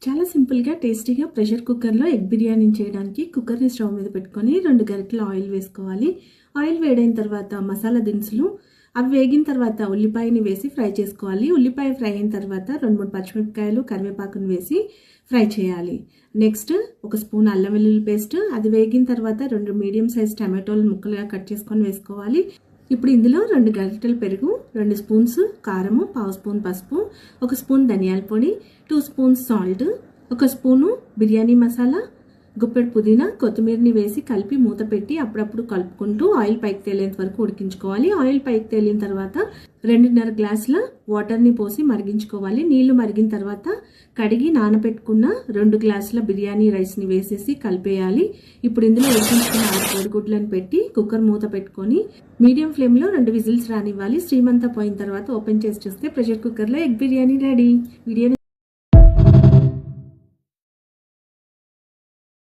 చాలా సింపుల్గా టేస్టీగా ప్రెషర్ కుక్కర్లో ఎగ్ బిర్యానీ చేయడానికి కుక్కర్ని స్టవ్ మీద పెట్టుకొని 2 గరిటెల ఆయిల్ వేసుకోవాలి. ఆయిల్ వేడైన తర్వాత మసాలా దినుసులు అవి వేగిన తర్వాత ఉల్లిపాయని వేసి ఫ్రై చేసుకోవాలి. ఉల్లిపాయ ఫ్రై అయిన తర్వాత 2-3 పచ్చిమిరపకాయలు కరివేపాకును వేసి ఫ్రై చేయాలి. నెక్స్ట్ 1 స్పూన్ అల్లం వెల్లుల్లి పేస్ట్, అది వేగిన తర్వాత 2 మీడియం సైజ్ టమాటోలు ముక్కలుగా కట్ చేసుకొని వేసుకోవాలి. ఇప్పుడు ఇందులో 2 గరిటెల పెరుగు, 2 స్పూన్స్ కారము, 1/2 స్పూన్ పసుపు, 1 స్పూన్ ధనియాల పొడి, 2 spoons salt, 1 spoon biryani masala, గుప్పెడు పుదీనా, కొత్తిమీరని వేసి కలిపి మూత పెట్టి అప్పుడప్పుడు కలుపుకుంటూ ఆయిల్ పైకి తేలేంత వరకు ఉడికించుకోవాలి. ఆయిల్ పైకి తేలిన తర్వాత 2.5 గ్లాసుల వాటర్ని పోసి మరిగించుకోవాలి. నీళ్లు మరిగిన తర్వాత కడిగి నానబెట్టుకున్న 2 గ్లాసుల బిర్యానీ రైస్ని వేసేసి కలిపేయాలి. ఇప్పుడు ఇందులో ఉడికించుకున్న 6 కోడిగుడ్లను పెట్టి కుక్కర్ మూత పెట్టుకొని మీడియం ఫ్లేమ్లో 2 విజిల్స్ రానివ్వాలి. స్టీమ్ అంతా పోయిన తర్వాత ఓపెన్ చేసి చూస్తే ప్రెషర్ కుక్కర్లో ఎగ్ బిర్యానీ రెడీ. వీడియో